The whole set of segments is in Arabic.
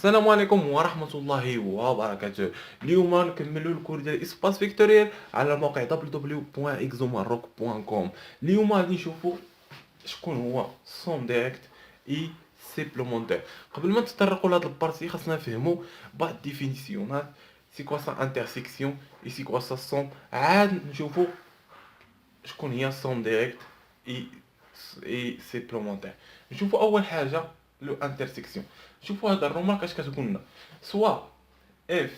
السلام عليكم ورحمة الله وبركاته. اليوم نكملوا الكور ديال اسباس فيكتوريال على موقع www.exomaroc.com. اليوم غادي نشوفوا شكون هو سون ديريكت اي سيبلومونتير. قبل ما نتطرقوا لهاد البارتي خاصنا نفهموا بعض الديفينيسيونات. سي كوا سا انترسيكسيون اي سي كوا سا سون. عاد نشوفوا شكون هي سون ديريكت اي سيبلومونتير. نشوفوا اول حاجه لو انترسيكسيون. شوفوا هذا الرومارك اش كتقول لنا سوا اف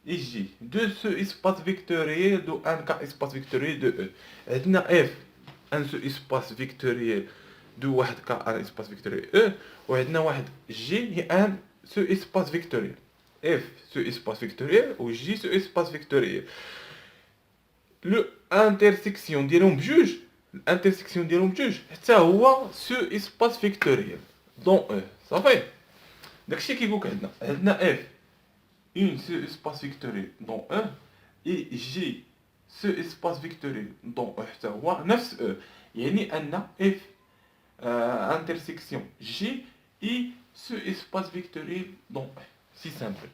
اي جي دو سو اسباس فيكتوريال دو ان كا اسباس فيكتوريال دو او. عندنا اف ان سو اسباس فيكتوريال دو واحد كا ان اسباس فيكتوريال او، وعندنا واحد جي هي ان سو اسباس فيكتوريال. اف سو اسباس فيكتوريال و جي سو اسباس فيكتوريال. لو انترسيكسيون ديالهم بجوج، الانترسيكسيون ديالهم بجوج حتى هو سو اسباس فيكتوريال دون او. صافي داكشي كيقولك عندنا اف اون سو اسباس فيكتوريال دون او اي جي سو اسباس فيكتوريال دون او حتى هو نفس او. يعني ان اف انترسيكسيون جي اي سو اسباس فيكتوريال دون او. سي سامبل.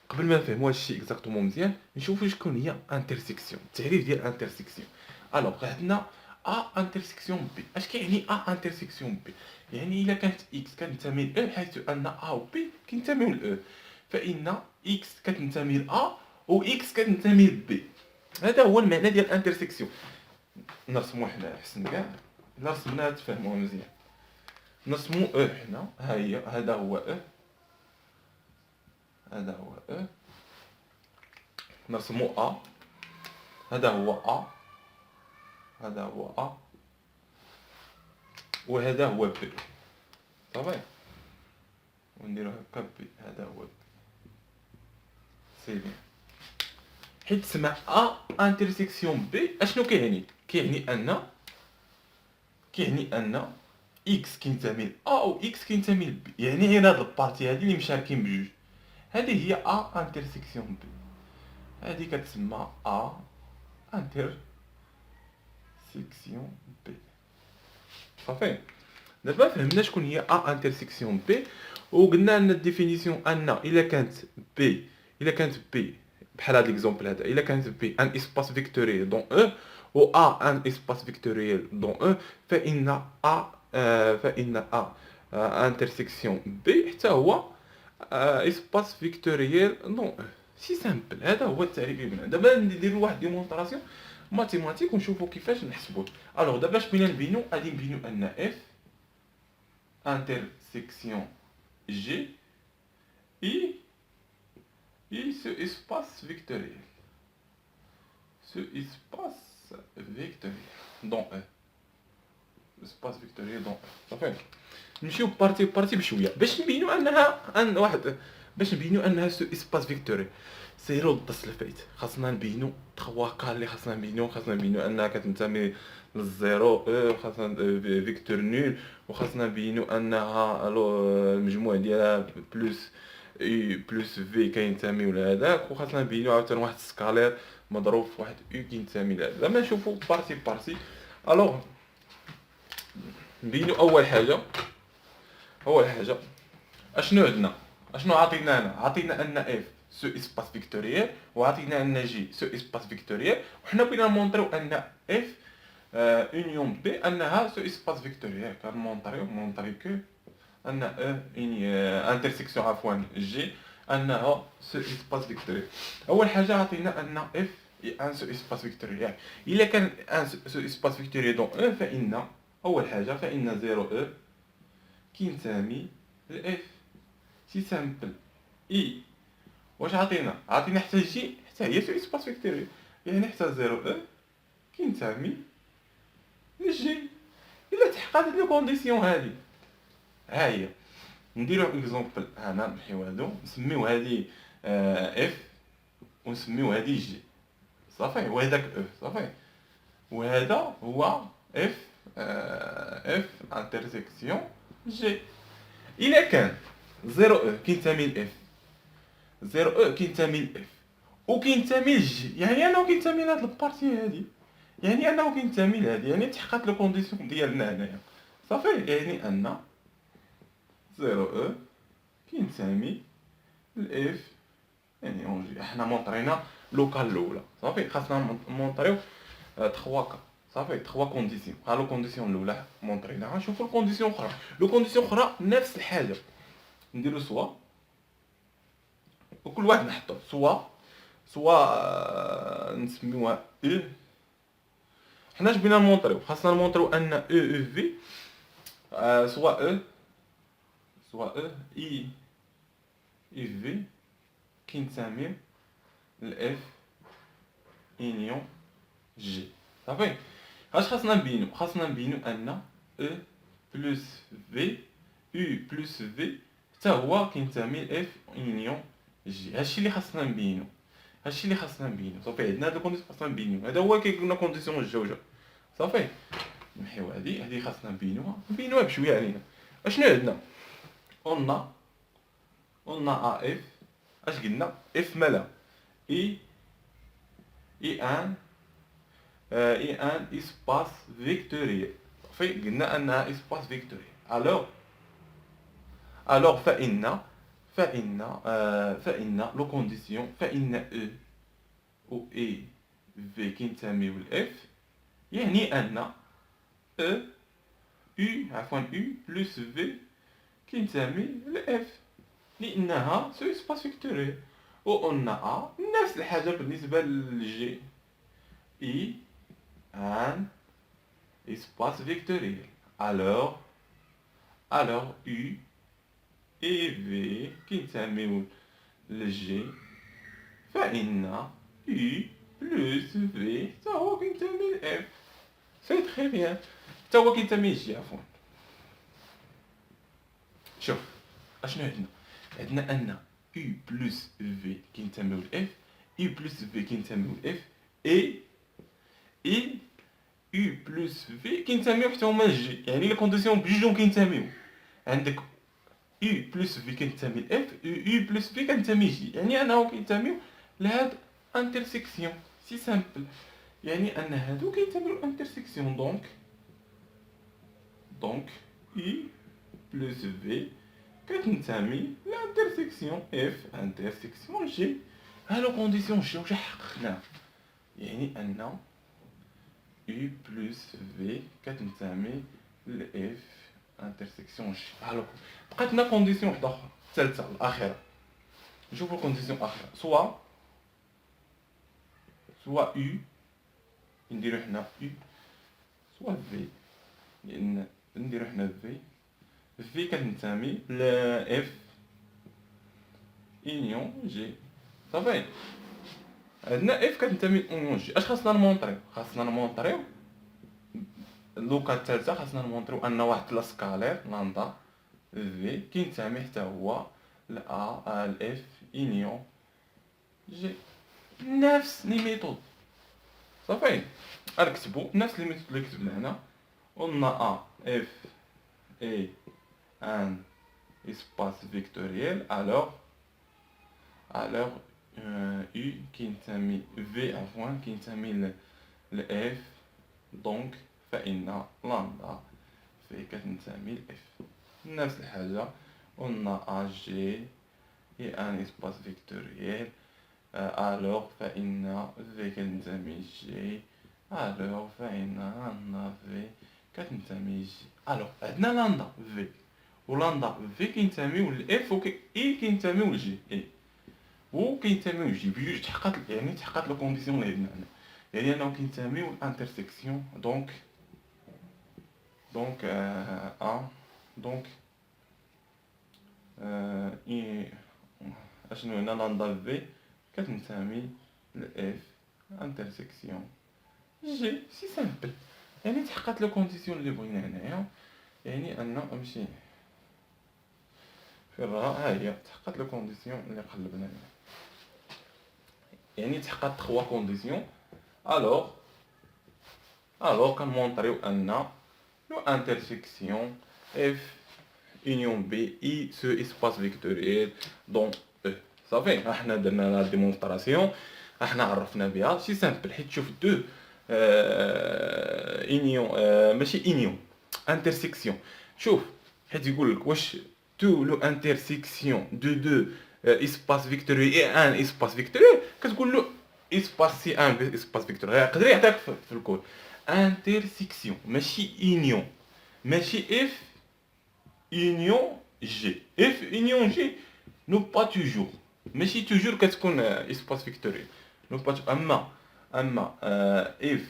قبل ما نفهموا هادشي اكزاكتومون مزيان نشوفوا شكون هي انترسيكسيون. التعريف ديال انترسيكسيون. الوغ عندنا ا انترسيكسيون بي. اش كيعني ا انترسيكسيون بي؟ يعني الا كانت اكس كتنتمي ل او حيث ان ا و بي كينتميو ل او، فان اكس كتنتمي ل ا و اكس كتنتمي ل بي. هذا هو المعنى ديال انترسيكسيون. نرسمو حنا احسن كاع، الا رسمناها تفهموها مزيان. نرسمو او حنا، ها هي، هذا هو او، هذا هو او. نرسمو ا، هذا هو ا، هذا هو ا، وهذا هو بي. صافي ونديرو هكا بي، هذا هو بي. سي بيان. حيت تسمع ا انترسيكسيون بي اشنو كيعني؟ كيعني ان اكس كينتمي ل ا و اكس كينتمي ل بي. يعني غير هاد البارتي هادي اللي مشاركين بجوج، هذه هي ا انترسيكسيون بي. هذه كتسمى ا انترسيكسيون بي. صافي دابا فهمنا شكون هي ا انترسيكسيون بي، وقلنا ان الديفينيسيون ان الا كانت بي بحال هاد ليكزومبل هذا، الا كانت بي ان اسباس فيكتوريال دون او و ا ان اسباس فيكتوريال دون او، فان ا انترسيكسيون بي حتى هو اسباس فيكتوريال دون او. سي سامبل. هذا هو التعريف ديالنا. دابا نديرو واحد ديمونطراسيون ماتيماتيك ونشوفو كيفاش نحسبوه. الوغ دابا اش بغينا نبينو؟ غادي نبينو ان اف intersection G et ce espace vectoriel. Ce espace vectoriel dans E. Espace vectoriel dans E. صافي نمشيو بارتي بارتي بشويه باش نبينو انها باش نبينو انها سو اسباس فيكتوري. سيرو الدرس اللي فايت خاصنا نبينو 3 كا اللي خاصنا نبينو انها كتنتمي للزيرو او، خاصنا فيكتور نول، وخاصنا نبينو انها المجموع ديالها بلس اي بلس في كينتميو لهذاك، وخاصنا نبينو عاوتاني واحد سكالير مضروب في واحد او كينتمي لهذا. زعما نشوفو بارتي بارتي. الوغ نبينو اول حاجه اشنو عندنا، اشنو عطينا هنا؟ عطينا ان اف سو اسباس فيكتوريال، وعطينا ان جي سو اسباس فيكتوريال، وحنا بغينا نمونطريو ان اف اونيون بي انها سو اسباس فيكتوريال. كنمونطريو كو ان انترسيكسيون عفوا جي انها سو اسباس فيكتوريال. اول حاجه عطينا ان اف ان سو اسباس فيكتوريال. الا كان ان سو اسباس فيكتوريال دون ان، فان اول حاجه فان 0 او كينتمي ل اف. سي سامبل. اي واش عطينا؟ عطينا حتى جي حتى هي سو اسباس فيكتوريال، يعني حتى 0 او كينتمي لجي. الا تحققت لي كونديسيون هادي، ها هي نديرو اكزومبل. انا نمحيو هادو نسميو هادي اف ونسميو هادي جي. صافي وهداك او. صافي وهذا هو اف انترسيكسيون جي. الا كان 0 او كينتمي ل اف، 0 او كينتمي ل اف وكينتمي لجي، يعني انه كينتمي لهاد البارتي هادي، يعني انه كينتمي لهادي، يعني تحققت لو كونديسيون ديالنا هنايا. صافي يعني ان 0 او كينتمي ل اف انيون جي. حنا مونطرينا لوكال الاولى صافي، خاصنا مونطريو 3 كا صافي، 3 كونديسيون. ها لو كونديسيون الاولى مونطريناها. شوفوا الكونديسيون الاخرى، لو كونديسيون الاخرى نفس الحاجه، نديرو سوا وكل واحد نحطو سوا نسميوها او. حنا اش بغينا نمونطريو؟ خاصنا نمونطريو ان او في سوا او اي في كينتمي ل اف انيون جي صافي. اش خاصنا نبينو؟ خاصنا نبينو ان او بلس في او بلس في حتى هو كينتمي ل اف انيون جي. هادشي اللي خاصنا نبينو، صافي. عندنا هاد الكونديسيون خاصنا نبينو، هذا هو كيقولنا كونديسيون الجوجه صافي. نمحيو هادي خاصنا نبينوها بشويه علينا. اشنو عندنا؟ قلنا ا اف، اش قلنا؟ اف مالا اي ان اسباس فيكتوريال صافي. قلنا انها اسباس فيكتوريال. الوغ فإن لو كونديسيون، فإن او و اي في كينتميو ل اف، يعني ان او بلس في كينتمي ل اف، لانها سو اسباس فيكتوريال. وقلنا نفس الحاجه بالنسبه للجي، اي ان اسباس فيكتوريال. الوغ او اي في كينتميو للجي، فإن او بلس في حتى هو كينتمي ل اف. سي تري بيان، حتى هو كينتمي للجي عفوا. شوف اشنو عندنا ان او بلس في كينتميو ل اف، او بلس في كينتميو ل اف، اي او بلس في كينتميو حتى هما للجي. يعني لي كونديسيون بجوجهم كينتميو. عندك او بلس في كينتمي ل اف، او بلس في كينتمي جي، يعني انه كينتميو لهاد انترسيكسيون. سي سامبل، يعني ان هادو كينتميو لانترسيكسيون. دونك اي بلس في كتنتمي لانترسيكسيون اف انترسيكسيون جي. ها لو كونديسيون جي واش حققناه؟ يعني ان او بلس في كتنتمي ل اف انترسيكسيون جي. ها بقات لنا كونديسيون وحده اخرى الثالثه الاخيره. نشوفوا الكونديسيون الاخيره، سوا او نديرو حنا او، سوا في، لان نديرو حنا في كتنتمي ل اف انيون جي صافي. عندنا اف كتنتمي لانيون جي. اش خاصنا نمونطريو؟ لوكا الثالثه خاصنا نمونطريو ان واحد لاسكالير لاندا في كينتمي حتى هو ل اف انيون جي. نفس لي ميثود صافي. نكتبو نفس لي ميثود اللي كتبنا هنا. قلنا اف اي ان اسباس فيكتوريال. الوغ U كينتمي في عفوا كينتمي ل اف، دونك فإن لامدا في كتنتمي ل اف. نفس الحاجة قلنا ا جي هي ان اسباس فيكتوريال. الوغ فإن في كتنتمي ل جي، الوغ فإن لامدا في كتنتمي ل جي. الوغ عندنا لامدا في ولامدا في كينتميو ل اف، و اي كينتميو ل جي. و كينتميو لجي بجوج. تحققت لو كونديسيون اللي عندنا هنا، يعني انهم كينتميو لانترسيكسيون. دونك دونك اي اشنو هنا؟ لاندا في كتنتمي ل اف انترسيكسيون جي. سي سامبل، يعني تحققت لو كونديسيون اللي بغينا هنايا. يعني ان نمشي في الراء، ها هي تحققت لو كونديسيون اللي قلبنا هنا. يعني تحققت 3 كونديسيون. الوغ كنمونطريو ان لو انترسيكسيون اف انيون بي اي سو اسباس فيكتوريال دون او صافي. ها حنا درنا لا ديمونستراسيون، ها حنا عرفنا بها. سي سامبل، حيت شوف دو انيون ماشي انيون انترسيكسيون. شوف حيت يقول لك واش تو لو انترسيكسيون دو دو اسباس فيكتوريال اي ان اسباس فيكتوريال كتقول له اسباس سي ان اسباس فيكتوريال يقدر يعطيك في الكود انترسيكسيون ماشي اونيون ماشي اف اونيون جي اف اونيون جي نو با توجور ماشي توجور كتكون اسباس فيكتوريال نو با اما اف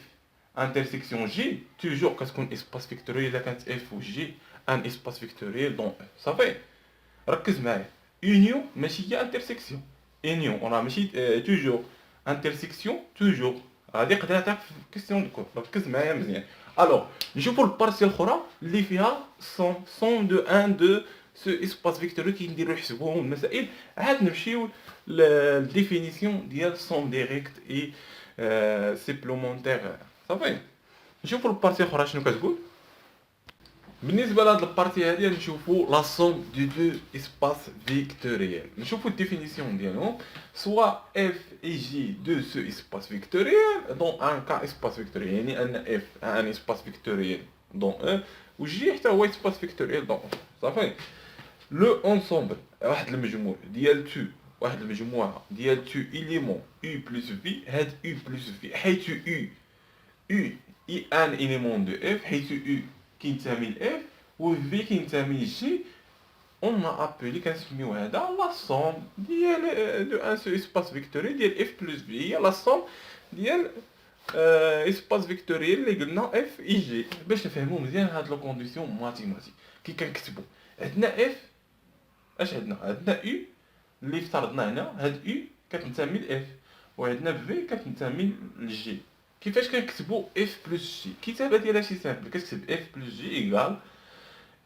انترسيكسيون جي توجور كتكون اسباس فيكتوريال اذا كانت اف و جي ان اسباس فيكتوريال دون اف صافي ركز معايا اونيون ماشي هي انترسيكسيون اونيون راه ماشي توجور انترسيكسيون توجور غادي يقدر يعطيك في كيستيون دو ركز معايا مزيان الوغ نشوفوا البارتي الاخرى اللي فيها سون دو ان دو سو اسباس فيكتوري كي نديرو نحسبوهم المسائل عاد نمشيو للديفينيسيون ديال سون ديريكت اي سيبلومونتير صافي نشوفوا البارتي الاخرى شنو كتقول بالنسبه لهاد البارتي هادي نشوفوا لا سوم دو دو اسباس فيكتوريال نشوفوا الديفينيسيون ديالهم سوا اف اي جي دو سو اسباس فيكتوريال دون ان كا اسباس فيكتوريال يعني ان اف ان اسباس فيكتوريال دون ان و جي حتى هو اسباس فيكتوريال دون صافي لو انسومبل واحد المجموع ديال تو واحد المجموعه ديال تو اليمون يو بلس في هاد يو بلس في حيث يو اي ان اليمون دو اف حيث يو كينتمي لاف و في كينتمي لجي اون ابلي كنسميو هذا لا سوم ديال دو ان سو اسباس فيكتوري ديال اف بلس في هي لا سوم ديال اسباس فيكتوريال اللي قلنا اف اي جي باش نفهمو مزيان هاد لو كونديسيون ماتيماتيك كي كنكتبو عندنا اف اش عندنا يو اللي افترضنا هنا هاد يو كتنتمي لاف وعندنا في كتنتمي لجي كيفاش كنكتبوا اف بلس جي الكتابه ديالها شي سامبل كتكتب اف بلس جي ايكال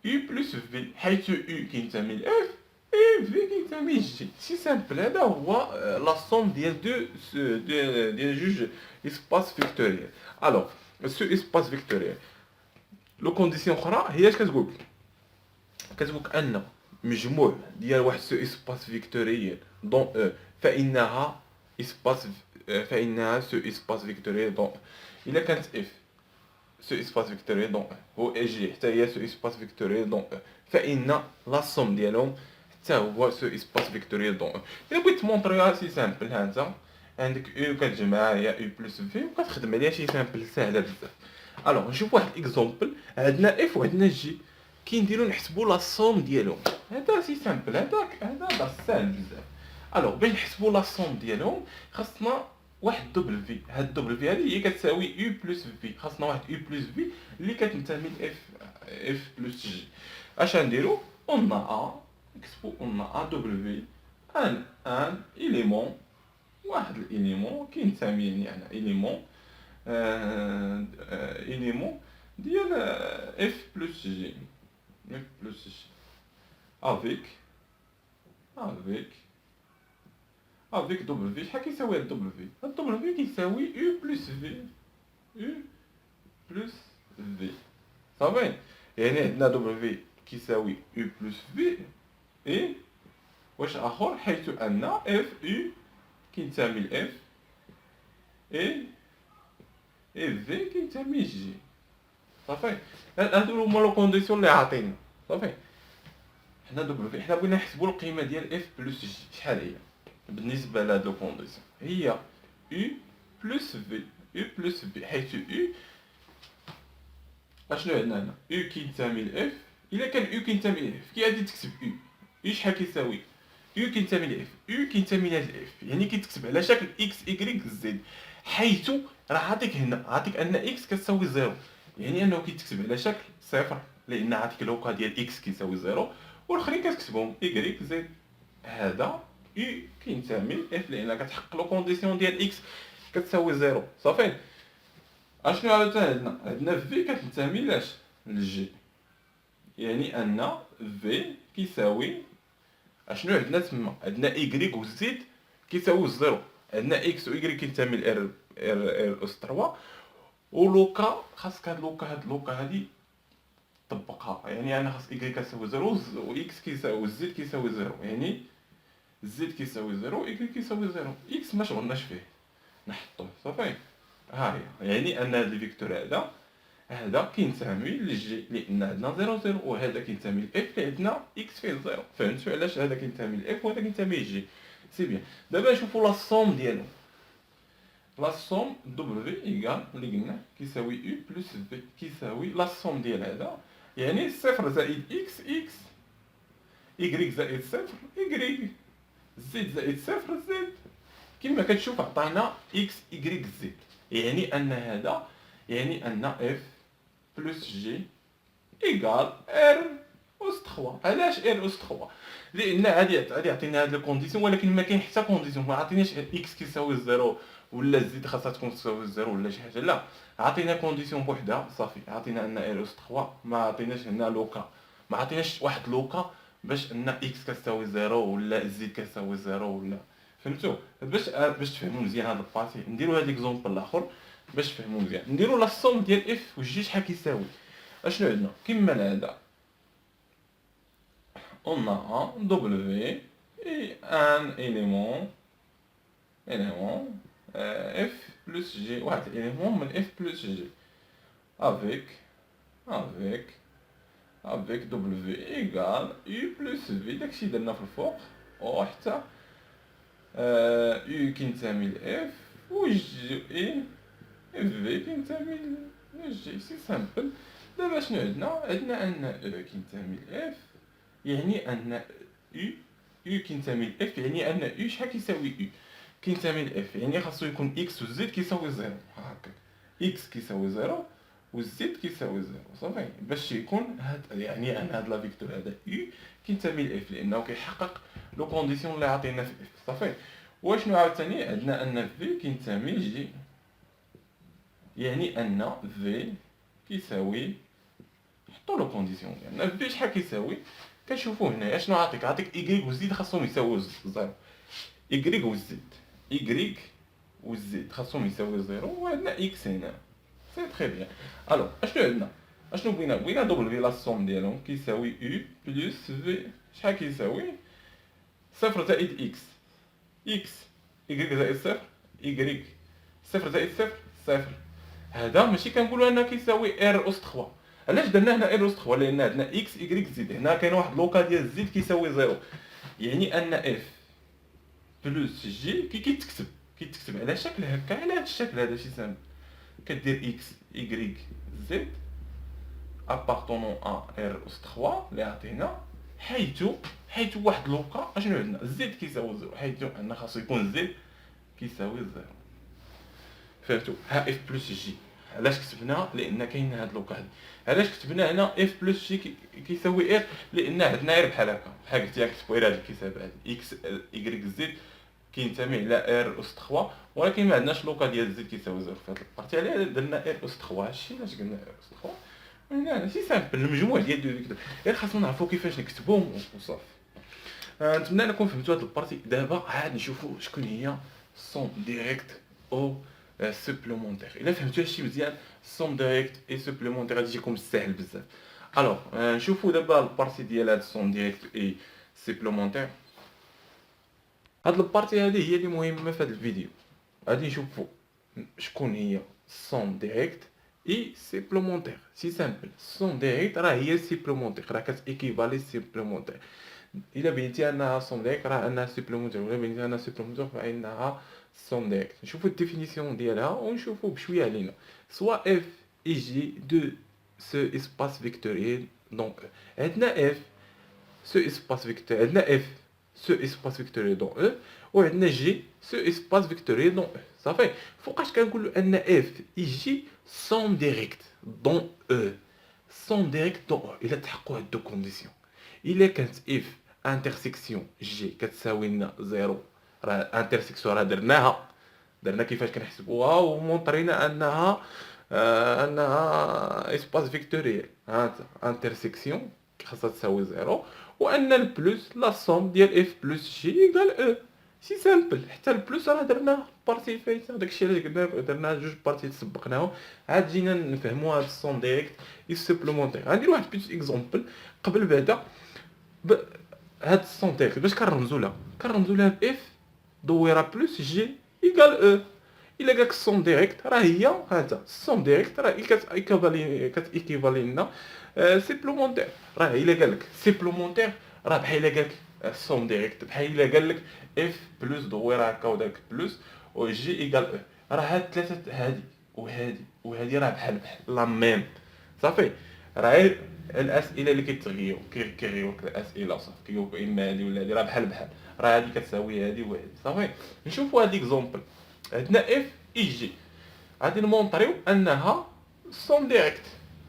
يو بلس في حيث يو كينتمي لاف اي في كينتمي لجي شي سامبل هذا هو لا سوم ديال ديال جوج اسباس فيكتوريال الوغ سو اسباس فيكتوريال لو كونديسيون اخرى هي اش كتقول ان مجموع ديال واحد سو اسباس فيكتوريال دون او فانها اسباس فانها سو اسباس فيكتوريال دون الا كانت اف سو اسباس فيكتوريال دون هو اي جي حتى هي سو اسباس فيكتوريال دون فان لا سوم ديالهم حتى هو سو اسباس فيكتوريال دون الا بغيت تمونطريها سي سامبل ها انت عندك او كتجمعها هي او بلس في وكتخدم عليها شي سامبل ساهله بزاف الوغ نشوف واحد اكزومبل عندنا اف وعندنا جي كي نديرو نحسبوا لا سوم ديالهم هذا سي سامبل هذا ساهل بزاف الوغ باش نحسبوا لا سوم ديالهم خاصنا واحد دوبل في هاد دوبل في هذه هي كتساوي يو بلس في خاصنا واحد يو بلس في اللي كتنتمي لاف اف بلس جي اش نديرو اون ا نكتبو اون ا دوبل في ان اليمون واحد الاليمون كينتمي يعني اليمون اليمون ديال اف بلس جي اف بلس جي افيك دوبل في شحال كيساوي هاد دوبل في هاد دوبل في كيساوي يو بلس في يو بلس في صافي يعني عندنا دوبل في كيساوي يو بلس في اي واش اخر حيث ان اف يو كينتمي لاف اي في كينتمي لجي صافي هادو هما لو كونديسيون اللي عاطينا صافي حنا دوبل في حنا بغينا نحسبوا القيمه ديال اف بلس جي شحال هي بالنسبه لهاد لو كونديسيون هي يو بلس في حيث يو اشنو عندنا هنا يو كينتمي لاف الا كان يو كينتمي لاف كي غادي تكتب يو شحال كيساوي يو كينتمي لاف يو كينتمي لاف يعني كيتكتب على شكل اكس ايكغيك زد حيث راه عاطيك هنا عاطيك ان اكس كتساوي زيرو يعني انه كيتكتب على شكل صفر لان عاطيك لوكا ديال اكس كيساوي زيرو والاخرين كتكتبهم ايكغيك زد هذا يو كينتمي لاف لان كتحقق لو كونديسيون ديال اكس كتساوي زيرو صافي اشنو عندنا في كتنتمي لاش للجي يعني ان في كيساوي اشنو عندنا تما عندنا ايكغيك و زد كيساوي زيرو عندنا اكس و ايكغيك كينتمي ل ار اس 3 ولوكا خاصك هاد لوكا هادي طبقها يعني انا خاص ايكغيك كيساوي زيرو و اكس كيساوي زد كيساوي زيرو يعني زد كيساوي زيرو ايكغيك كيساوي زيرو اكس ما شغلناش فيه نحطوه صافي ها هي يعني ان هاد الفيكتور هذا هذا كينتمي للجي لان عندنا 0 0، وهذا كينتمي لاف اللي عندنا اكس فيه 0. فهمتوا علاش هذا كينتمي لاف وهذا كينتمي للجي؟ سي بيان. دابا نشوفوا لا سوم ديالهم. لا سوم دبليو ايكال اللي قلنا كيساوي يو بلس في كيساوي لا سوم ديال هذا، يعني صفر زائد اكس اكس، إيكغيك زائد صفر إيكغيك، زد زائد صفر زد. كما كتشوف عطانا إكس إيكغيك زد، يعني أن هذا يعني أن إف بلس جي إيكال إر أس تخوا. علاش إر أس تخوا؟ لأن غادي يعطينا هاد الكونديسيون، ولكن ما كاين حتى كونديسيون، ما عطيناش إكس كيساوي زيرو ولا زد خاصها تكون تساوي زيرو ولا شي حاجة، لا عطينا كونديسيون بوحدها صافي، عطينا أن إر أس تخوا، ما عطيناش هنا لوكا، ما عطيناش واحد لوكا باش ان اكس كتساوي زيرو ولا زد كتساوي زيرو ولا. فهمتوا؟ باش تفهموا مزيان هاد البارتي نديروا هاد ليكزومبل الاخر باش تفهموا مزيان. نديروا لا سوم ديال اف وجي شحال كيساوي. اشنو عندنا كما العاده؟ on a un W et un élément F plus G، واحد élément من F plus G avec avec W égale U plus V. داكشي درنا في الفوق، وحتى U كينتمي ل F و G إي في كينتمي ل G. سي سامبل. دابا شنو عندنا أن E كينتمي ل F، يعني أن U كينتمي ل F، يعني أن U شحال كيساوي U كينتمي ل F، يعني خاصو يكون X و Z كيساوي زيرو هكاك، X كيساوي زيرو والزد كيساوي زيرو صافي، باش يكون هاد يعني ان هاد لا فيكتور هذا يو كينتمي لاف لانه كيحقق لو كونديسيون اللي عطينا في اف صافي. وشنو عاوتاني عندنا ان في كينتمي لجي، يعني ان في كيساوي، نحطو لو كونديسيون ديالنا في شحال كيساوي. كنشوفو هنايا شنو عاطيك ايكغيك وزد خاصهم يساويو زيرو، ايكغيك وزد ايكغيك والزد خاصهم يساويو زيرو، وعندنا اكس هنا. سي تري بيان. الوغ اشنو عندنا؟ اشنو بغينا دبليو لا سوم ديالهم كيساوي يو بلس في شحال كيساوي صفر زائد اكس اكس إيكغيك زائد صفر إيكغيك صفر زائد صفر صفر. هذا ماشي كنقولوا انه كيساوي ار اس 3. علاش درنا هنا ار اس 3؟ لان عندنا اكس إيكغيك زد، هنا كاين واحد لوكا ديال زد كيساوي زيرو، يعني ان اف بلس جي كيتكتب على شكل هكا، على هذا الشكل هذا شي سامبل. كدير اكس إيكغيك زد ابارطونون ا ار اس 3 اللي عطينا، حيث واحد لوكا اشنو عندنا زد كيساوي زيرو، حيث عندنا خاصو يكون زد كيساوي زيرو. فهمتوا؟ ها اف بلس جي علاش كتبناها؟ لان كاين هاد لوكا هادي. علاش كتبنا هنا اف بلس جي كيساوي ار؟ لان عندنا غير بحال هكا، بحال قلت لك كتبوا غير هاد الكتاب هادي اكس إيكغيك زد كينتمي على ار اس 3، ولكن ما عندناش لوكا ديال زد كيساوي زيرو في هاد البارتي، عليها درنا ار اس 3. هادشي علاش قلنا ار اس 3. هنا سي سامبل، المجموع ديال دو فيكتور، غير خاصنا نعرفو كيفاش نكتبوهم وصافي. نتمنى انكم فهمتوا هاد البارتي. دابا عاد نشوفوا شكون هي سون ديريكت او سوبليمونتير. الا فهمتوا هادشي مزيان، سون ديريكت اي سوبليمونتير غادي يجيكم ساهل بزاف. الوغ نشوفوا دابا البارتي ديال هاد سون ديريكت اي سوبليمونتير. هاد البارتي هادي هي اللي مهمه في هاد الفيديو. غادي نشوفوا شكون هي سون ديريكت اي سوبليمونتير. سي سامبل، سون ديريكت راه هي سوبليمونتير، راه كتيكيفالي سوبليمونتير. الا بينتي انها سون ديريكت راه انها سوبليمونتير، ولا بينتي انها سوبليمونتير فانها سون ديريكت. نشوفوا الديفينيسيون ديالها ونشوفوا بشويه علينا. سوا اف يجي دو سو اسباس فيكتوريال دونك عندنا اف سو اسباس فيكتوريال، عندنا اف سو اسباس فيكتوريال دون او، وعندنا جي سو اسباس فيكتوريال دون او صافي. فوقاش كنقولوا ان اف يجي سون ديريكت دون او، سون ديريكت دون او الا تحققوا هاد دو كونديسيون. الا كانت اف انترسيكسيون جي كتساوي لنا زيرو، راه انترسيكسيون راه درنا كيفاش كنحسبوها ومونطرينا انها انها اسباس فيكتوريال. ها انترسيكسيون خاصها تساوي زيرو، وان البلوس لا سوم ديال اف بلس جي ايكال او. سي سامبل. حتى البلوس راه درناه بارتي فايته، داكشي علاش قلنا درنا جوج بارتي تسبقناهم. عاد جينا نفهموا هاد السون ديريكت اي سوبليمونتير. غندير واحد بيتي اكزومبل قبل بعدا هاد السون ديريكت باش كنرمزوا لها باف دويره بلس جي ايكال او. الا قالك السوم ديريكت راه هي هذا السوم ديريكت راه كتيكيفالي لنا سيبلومونتير. راه الا قالك سيبلومونتير راه بحال الا قالك السوم ديريكت، بحال الا قالك اف بلس دويره هكا وداك بلس و جي ايكال او. راه هاد الثلاثه هادي وهادي راه بحال لا ميم. صافي. راه غير الاسئله اللي كيتغيروا كيغيروك الاسئله صافي كيقولك اما هادي ولا هادي راه بحال راه هادي كتساوي هادي وهادي. صافي. نشوفوا هاد ليكزومبل. عندنا اف اي جي غادي نمونطريو انها سون ديريكت.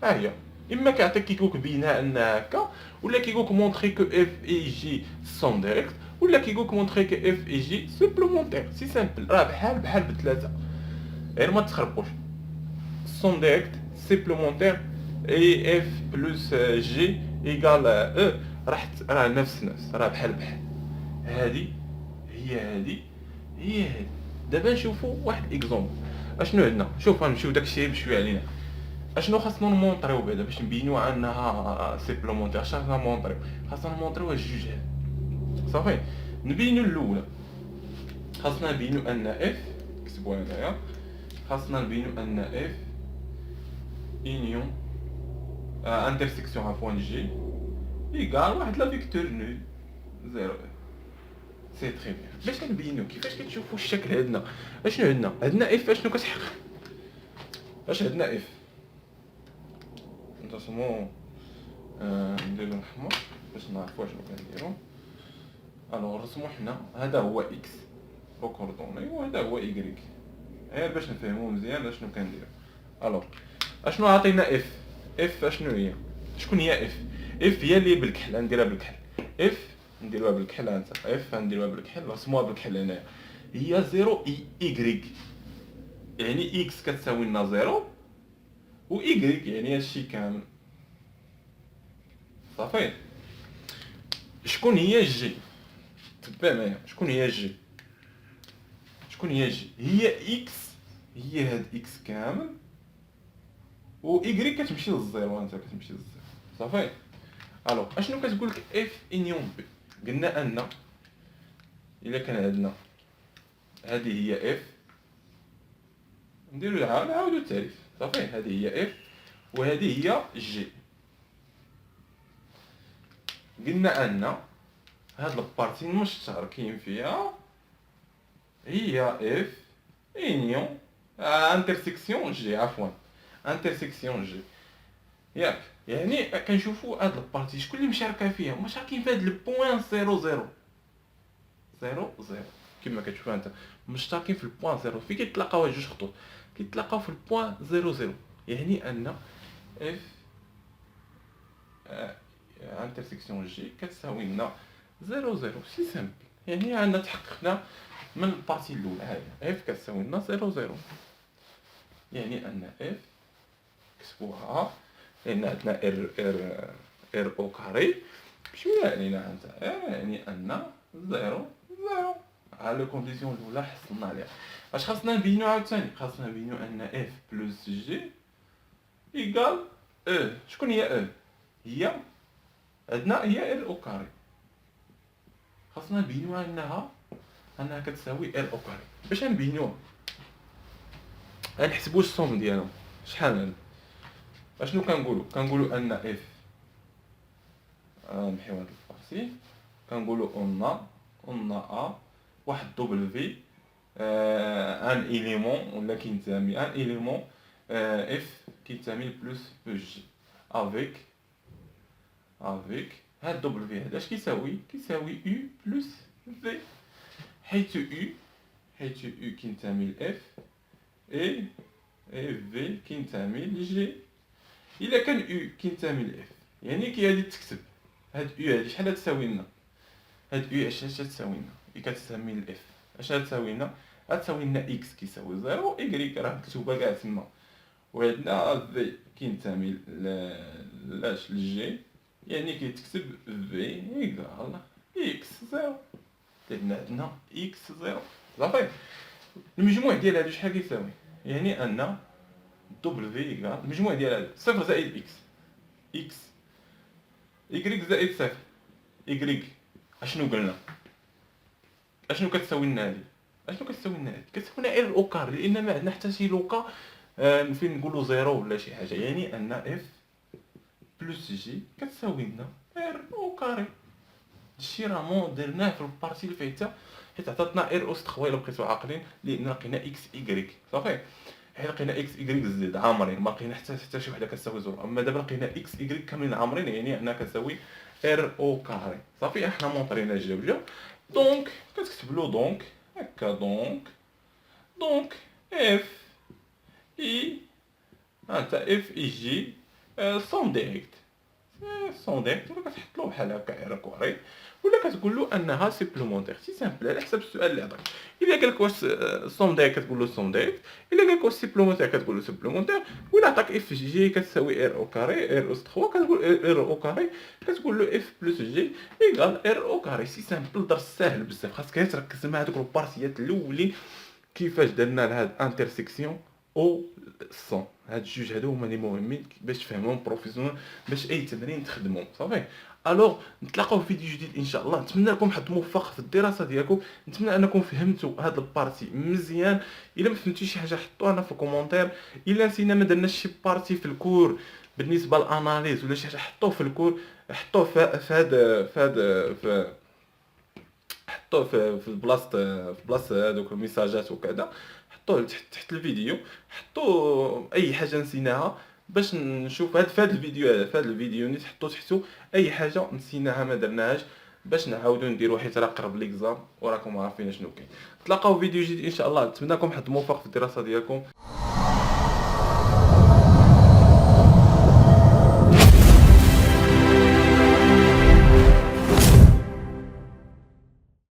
ها هي اما كيقولك بينها انها هكا، ولا كيقولك مونطري كو اف اي جي سون ديريكت، ولا كيقولك مونطري كو اف اي جي سوبلومونتير. سي سامبل، راه بحال بثلاثه، غير ما تخربوش. سون ديريكت سوبلومونتير اي اف بلس جي ايكال او، راه نفس راه بحال هادي هادي هادي. دابا نشوفوا واحد اكزومبل. اشنو عندنا؟ شوف غنمشيو داكشي بشويه علينا. اشنو خاصنا نمونطريو بعدا باش نبينوا انها سيبلومونتير؟ اش خاصنا نمونطريو؟ خاصنا نمونطريو هاد الجوج هاد. صافي. نبينوا الاولى، خاصنا نبينوا ان اف، كتبوها هنايا، خاصنا نبينوا ان اف انيون انترسيكسيون عفوا جي ايكال واحد لا فيكتور نول زيرو. سي تري بيان. باش نبينو كيفاش كتشوفوا الشكل عندنا. اشنو عندنا اف اشنو كتحقق؟ اش عندنا اف نتصمو نديرو الاحمر باش نعرفوا اشنو كنديرو. الوغ نرسمو حنا هذا هو اكس او كوردوني وهذا هو ايكغيك، غير باش نفهمو مزيان اشنو كنديرو. الوغ اشنو عطينا اف؟ اف اشنو هي؟ شكون هي اف؟ اف هي اللي بالكحل، نديرها بالكحل. اف نديروها بالكحل، انت اف نديروها بالكحل، رسموها بالكحل هنايا. هي زيرو اي ايكغيك، يعني اكس كتساوي لنا زيرو و ايكغيك يعني هادشي كامل. صافي. شكون هي جي؟ تبع معايا، شكون هي جي؟ شكون هي جي؟ هي اكس، هي هاد اكس كامل و ايكغيك كتمشي للزيرو، انت كتمشي للزيرو. صافي. الوغ اشنو كتقول لك اف انيون بي؟ قلنا ان الا كان عندنا هذه هي اف، نديرو نعاودو التعريف. صافي. هذه هي اف وهذه هي جي. قلنا ان هاد البارتي المشتركين فيها هي اف انيون انترسيكسيون جي، عفوا انترسيكسيون جي. ياك يعني كنشوفوا هاد البارتي شكون اللي مشاركه فيها؟ مشاركين في هاد البوان 0 0 0 0. كما كتشوف انت مشتركين في البوان 0. فين كيتلاقاو هاد جوج خطوط؟ كيتلاقاو في البوان 0 0. يعني ان اف انترسيكسيون جي كتساوي لنا 0 0. سي سامبل. يعني عندنا تحققنا من البارتي الاولى هاهي اف كتساوي لنا 0 0. يعني ان اف كتبوها لان عندنا ار او كاري بشويه علينا انت يعني ان 0 0. على الكونديسيون الاولى حصلنا عليها. اش خاصنا نبينو عاوتاني؟ خاصنا نبينو ان اف بلس جي ايكال او. شكون هي او؟ هي عندنا هي ال او كاري. خاصنا نبينوها انها كتساوي ال او كاري. باش نبينوها غنحسبوا السوم ديالهم شحال هذا. اشنو كنقولوا ان اف نمحيو هاد البارتي. كنقولوا اون ا واحد دوبل في ان اليمون ولا كينتمي ان اليمون اف كينتمي بلس او جي افيك هاد دوبل في هذا اش كيساوي؟ كيساوي او بلس في، حيث او كينتمي لاف اي في كينتمي لجي. الا كان او كينتمي لاف يعني كي غادي تكتب هاد او هادي شحال غتساوي لنا؟ هاد او اش تساوي لنا؟ كتسمي الاف اش غتساوي لنا؟ غتساوي لنا اكس كيساوي زيرو، ايكغيك راه مكتوبه كاع تما، وعندنا في كينتمي لاش لجي يعني كيتكتب في ايكال اكس زيرو، لان عندنا اكس زيرو. صافي. المجموع ديال هادو شحال كيساوي؟ يعني ان دبليو ايكال المجموع ديال هادو صفر زائد اكس ايكغيك زائد صفر ايكغيك. اشنو قلنا؟ اشنو كتساوي لنا هادي؟ اشنو كتساوي لنا هادي؟ كتساوي لنا ار او كار، لان ما عندنا حتى شي لوكا فين نقولوا زيرو ولا شي حاجه، يعني ان اف بلس جي كتساوي لنا ار او كاري. هادشي راه درناه في البارتي اللي فايته، حيت عطاتنا ار اس 3 الا بقيتو عاقلين، لان لقينا اكس ايكغيك صافي. حيت لقينا اكس ايكغيك زد عامرين، ما لقينا حتى شي وحده كتساوي زيرو. اما دابا لقينا اكس ايكغيك كاملين عامرين، يعني انها كتساوي ار او كاري صافي. احنا مونطرينا الجوجه. دونك كتكتب له دونك هكا، دونك اف اي، انت اف اي جي سون ديريكت، سون ديريكت، ولا كتحط له بحال هكا ايرا كوري، ولا كتقول له انها سيبلومونتير. سي سامبل على حسب السؤال اللي عطاك. الا قال لك واش سون ديريكت كتقول له سون ديريكت، الا قال لك واش سيبلومونتير كتقول له سيبلومونتير، ولا عطاك اف جي كتساوي ار او كاري ار اس 3 كتقول ار او كاري كتقول له اف بلس جي ايكال ار او كاري. سي سامبل، درس ساهل بزاف. خاصك غير تركز مع هذوك البارتيات الاولين كيفاش درنا لهاد انترسيكسيون او الصون. هاد الجوج هادو هما اللي مهمين باش تفهمهم بروفيسيونيل، باش اي تمرين تخدمهم صافي. الوغ نتلاقاو في فيديو جديد ان شاء الله. نتمنى لكم حظ موفق في الدراسه ديالكم، نتمنى انكم فهمتوا هاد البارتي مزيان. الا ما فهمتوش شي حاجه حطوها لنا في الكومونتير، الا نسينا ما درناش شي بارتي في الكور بالنسبه للاناليز ولا شي حاجه حطوه في الكور، حطوه في حطوه في بلاصه هذوك الميساجات وكذا، حطوه تحت الفيديو، حطوا اي حاجه نسيناها باش نشوف هاد في هاد الفيديو نيت حطوا تحتو اي حاجه نسيناها ما درناهاش، باش نعاودو نديرو، حيت راه قرب ليكزام وراكم عارفين شنو كاين. تلاقاو في فيديو جديد ان شاء الله. نتمنىكم حظ موفق في الدراسه ديالكم.